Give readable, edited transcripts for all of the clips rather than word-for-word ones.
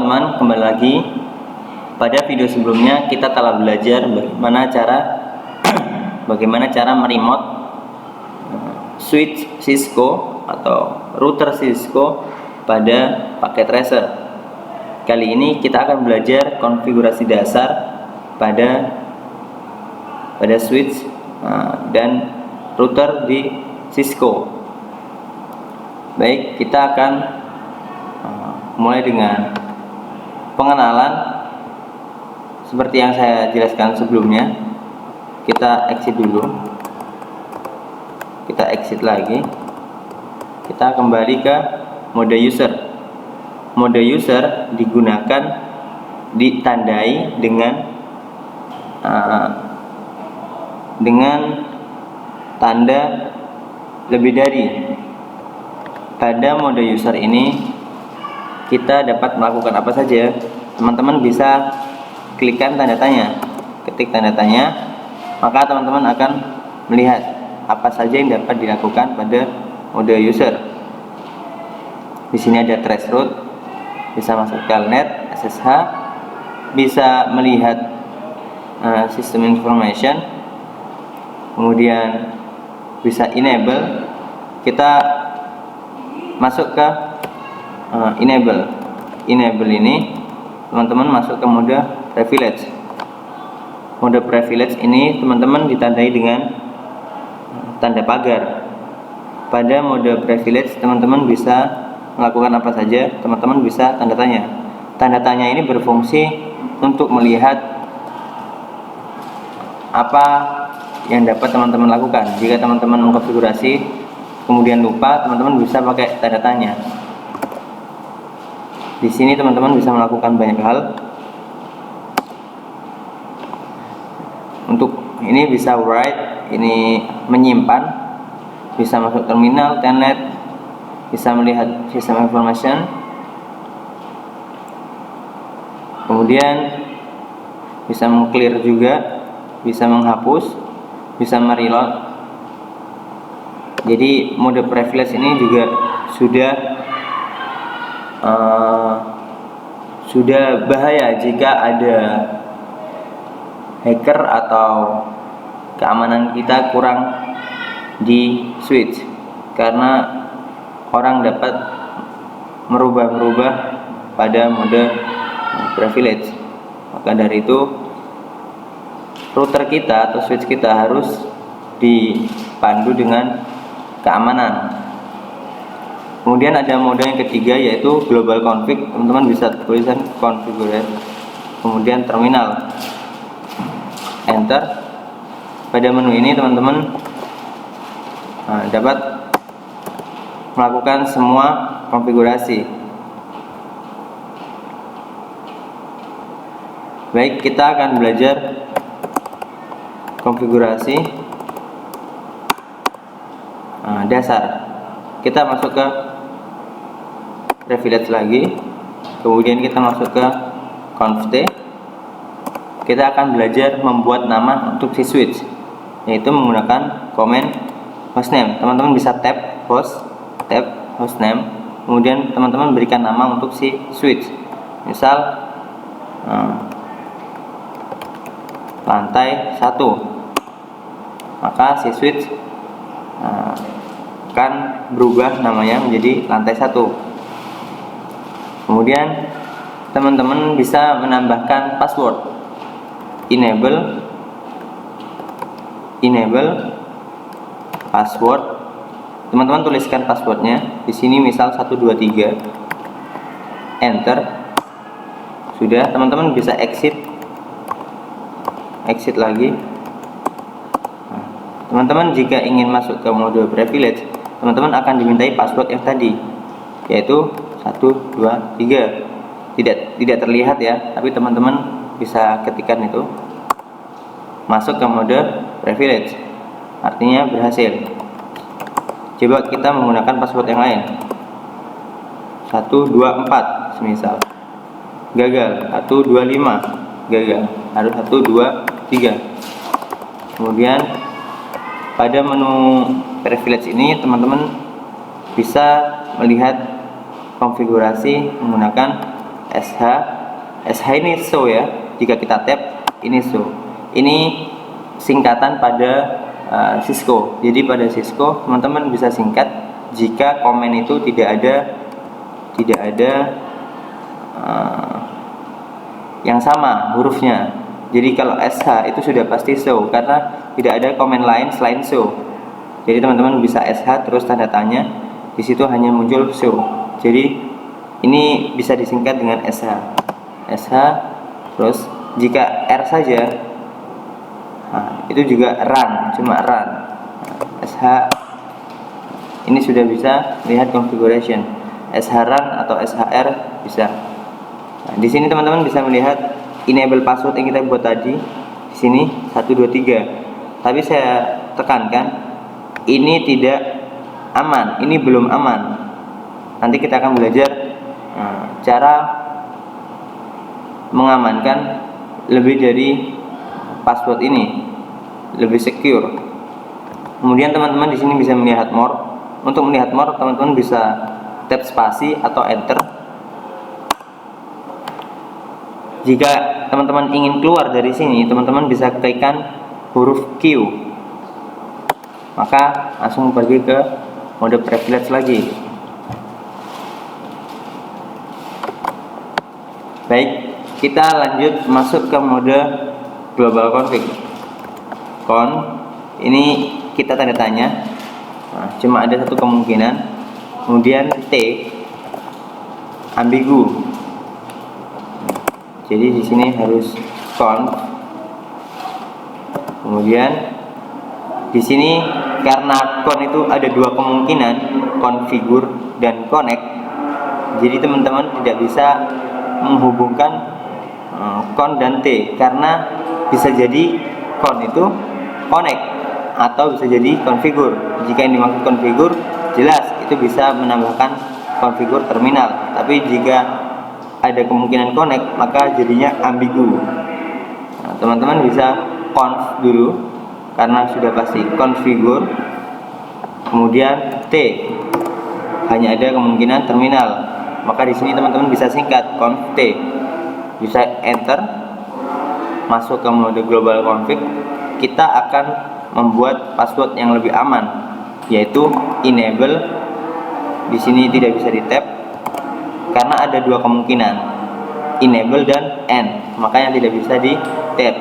teman-teman, kembali lagi. Pada video sebelumnya kita telah belajar bagaimana cara meremote switch Cisco atau router Cisco pada paket tracer. Kali ini kita akan belajar konfigurasi dasar pada switch dan router di Cisco. Baik, kita akan mulai dengan pengenalan seperti yang saya jelaskan sebelumnya. Kita exit dulu, kita exit lagi, kita kembali ke mode user. Mode user digunakan ditandai dengan tanda lebih dari. Pada mode user ini kita dapat melakukan apa saja. Teman-teman bisa klikkan tanda tanya, ketik tanda tanya, maka teman-teman akan melihat apa saja yang dapat dilakukan pada mode user. Di sini ada traceroute, bisa masuk telnet, SSH, bisa melihat sistem information, kemudian bisa enable. Kita masuk ke enable ini, teman-teman masuk ke mode privilege. Mode privilege ini teman-teman ditandai dengan tanda pagar. Pada mode privilege teman-teman bisa melakukan apa saja, teman-teman bisa tanda tanya. Tanda tanya ini berfungsi untuk melihat apa yang dapat teman-teman lakukan. Jika teman-teman mengkonfigurasi kemudian lupa, teman-teman bisa pakai tanda tanya. Di sini teman-teman bisa melakukan banyak hal. Untuk ini bisa write, ini menyimpan, bisa masuk terminal, telnet, bisa melihat sistem information, kemudian bisa meng-clear juga, bisa menghapus, bisa mereload. Jadi mode privilege ini juga sudah bahaya jika ada hacker atau keamanan kita kurang di switch, karena orang dapat merubah pada mode privilege. Maka dari itu router kita atau switch kita harus dipandu dengan keamanan. Kemudian ada mode yang ketiga, yaitu global config. Teman-teman bisa tulisan configure, kemudian terminal, enter. Pada menu ini teman-teman dapat melakukan semua konfigurasi. Baik, kita akan belajar konfigurasi dasar. Kita masuk ke privilege lagi, kemudian kita masuk ke conft. Kita akan belajar membuat nama untuk si switch, yaitu menggunakan command hostname. Teman-teman bisa tab hostname, kemudian teman-teman berikan nama untuk si switch. Misal lantai 1, maka si switch akan berubah namanya menjadi lantai 1. Kemudian teman-teman bisa menambahkan password. Enable password. Teman-teman tuliskan passwordnya di sini, misal 123, enter. Sudah, teman-teman bisa exit lagi. Teman-teman jika ingin masuk ke mode privilege, teman-teman akan dimintai password yang tadi, yaitu 123. Tidak terlihat ya, tapi teman-teman bisa ketikkan itu. Masuk ke mode privilege, artinya berhasil. Coba kita menggunakan password yang lain, 124 semisal, gagal. 125 gagal, harus 123. Kemudian pada menu privilege ini teman-teman bisa melihat konfigurasi menggunakan SH. SH ini show ya. Jika kita tap ini show. Ini singkatan pada Cisco. Jadi pada Cisco teman-teman bisa singkat jika komen itu tidak ada yang sama hurufnya. Jadi kalau SH itu sudah pasti show karena tidak ada komen lain selain show. Jadi teman-teman bisa SH terus tanda tanya, di situ hanya muncul show. Jadi ini bisa disingkat dengan SH. SH terus jika R saja, itu juga run, cuma run. SH ini sudah bisa lihat configuration. SH run atau SHR bisa. Nah, di sini teman-teman bisa melihat enable password yang kita buat tadi. Di sini 1 2 3. Tapi saya tekankan ini tidak aman, ini belum aman. Nanti kita akan belajar cara mengamankan lebih dari password ini, lebih secure. Kemudian teman-teman di sini bisa melihat more. Untuk melihat more teman-teman bisa tab spasi atau enter. Jika teman-teman ingin keluar dari sini, teman-teman bisa klikkan huruf Q. Maka langsung pergi ke mode privilege lagi. Baik, kita lanjut masuk ke mode global config. Ini kita tanda tanya. Nah, cuma ada satu kemungkinan. Kemudian T ambigu. Jadi di sini harus conf. Kemudian di sini karena con itu ada dua kemungkinan, configure dan connect. Jadi teman-teman tidak bisa menghubungkan con dan T karena bisa jadi con itu connect atau bisa jadi configure. Jika yang dimaksud configure jelas itu bisa menambahkan configure terminal. Tapi jika ada kemungkinan connect maka jadinya ambigu. Nah, teman-teman bisa conf dulu karena sudah pasti configure, kemudian T hanya ada kemungkinan terminal, maka di sini teman-teman bisa singkat conf T, bisa enter masuk ke mode global config. Kita akan membuat password yang lebih aman, yaitu enable. Di sini tidak bisa di tab karena ada dua kemungkinan, enable dan end, makanya tidak bisa di tab.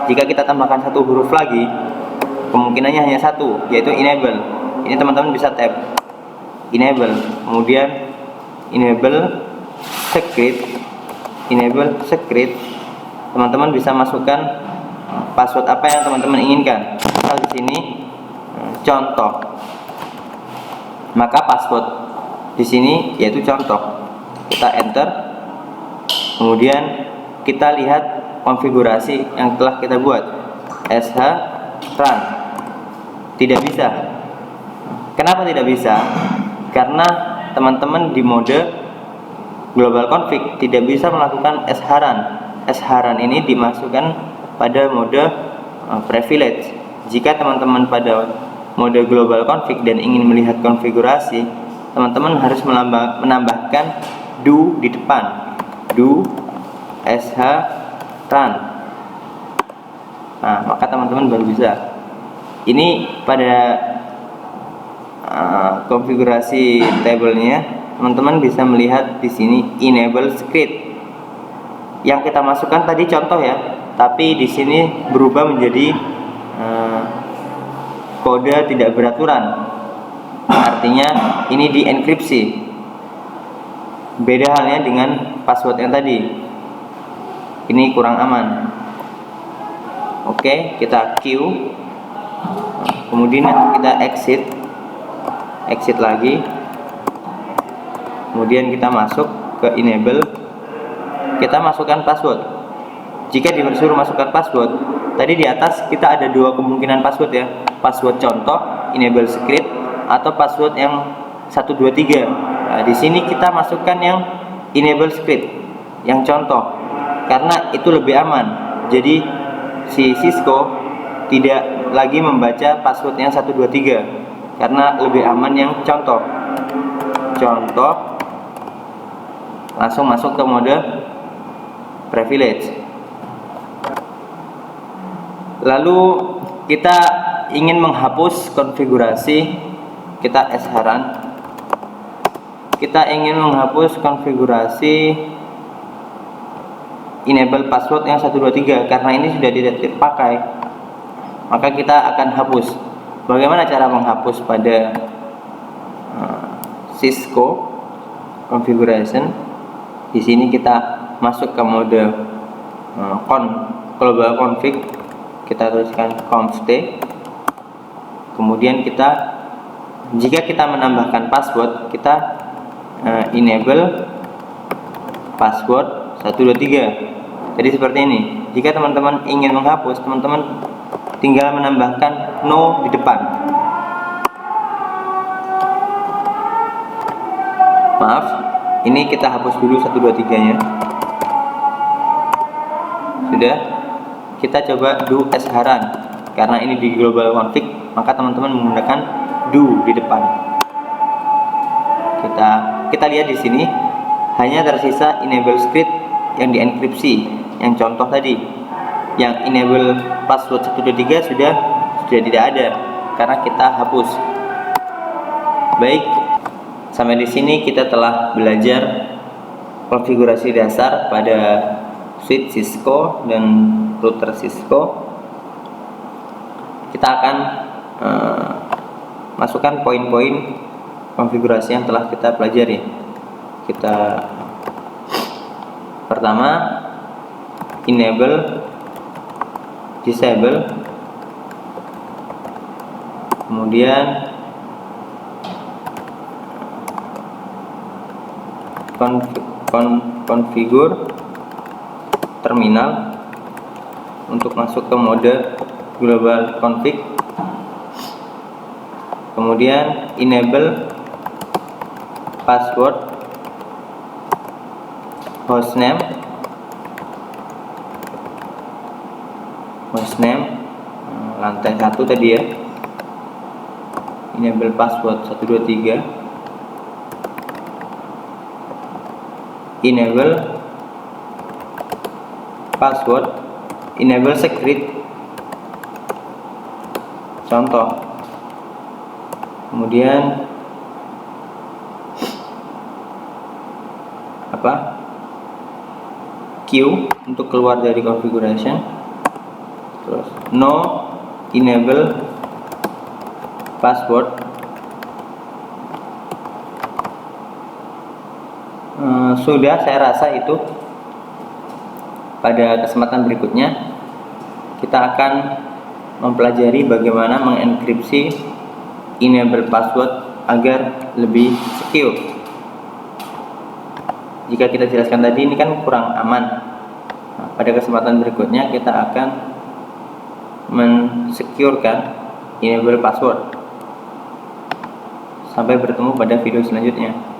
Jika kita tambahkan satu huruf lagi, kemungkinannya hanya satu, yaitu enable. Ini teman-teman bisa tab enable, kemudian enable secret. Teman-teman bisa masukkan password apa yang teman-teman inginkan. Misal di sini contoh, maka password di sini yaitu contoh. Kita enter, kemudian kita lihat konfigurasi yang telah kita buat. SH run tidak bisa. Kenapa tidak bisa? Karena teman-teman di mode global config tidak bisa melakukan SH run. SH run ini dimasukkan pada mode privilege. Jika teman-teman pada mode global config dan ingin melihat konfigurasi, teman-teman harus menambahkan do di depan, do sh run. Nah, maka teman-teman baru bisa. Ini pada konfigurasi tabelnya, teman-teman bisa melihat di sini enable script. Yang kita masukkan tadi contoh ya, tapi di sini berubah menjadi kode tidak beraturan. Artinya ini dienkripsi. Beda halnya dengan password yang tadi. Ini kurang aman. Oke, kita Q. Kemudian kita exit lagi. Kemudian kita masuk ke enable. Kita masukkan password. Jika disuruh masukkan password, tadi di atas kita ada dua kemungkinan password ya. Password contoh, enable script, atau password yang 1 2 3. Nah, di sini kita masukkan yang enable script, yang contoh, karena itu lebih aman. Jadi si Cisco tidak lagi membaca password yang 1 2 3 karena lebih aman yang contoh. langsung masuk ke mode privilege. Lalu kita ingin menghapus konfigurasi, kita esharan. Kita ingin menghapus konfigurasi enable password yang 123 karena ini sudah tidak dipakai, maka kita akan hapus. Bagaimana cara menghapus pada Cisco configuration? Di sini kita masuk ke mode global config, kita tuliskan const, kemudian jika kita menambahkan password, kita enable password 123. Jadi seperti ini. Jika teman-teman ingin menghapus, teman-teman tinggal menambahkan no di depan. Maaf, ini kita hapus dulu 123-nya. Sudah. Kita coba do esharan. Karena ini di global config, maka teman-teman menggunakan do di depan. Kita lihat di sini hanya tersisa enable script yang dienkripsi, yang contoh tadi. Yang enable password 123 sudah tidak ada karena kita hapus. Baik, sampai di sini kita telah belajar konfigurasi dasar pada switch Cisco dan router Cisco. Kita akan masukkan poin-poin konfigurasi yang telah kita pelajari. Pertama, enable, disable, kemudian configure terminal untuk masuk ke mode global config, kemudian enable password hostname lantai 1 tadi ya, enable password 123, enable password, enable secret contoh, kemudian Q untuk keluar dari configuration, terus no enable password. Sudah, saya rasa itu. Pada kesempatan berikutnya kita akan mempelajari bagaimana mengenkripsi enable password agar lebih secure. Jika kita jelaskan tadi ini kan kurang aman. Pada kesempatan berikutnya kita akan mensecurekan enable password. Sampai bertemu pada video selanjutnya.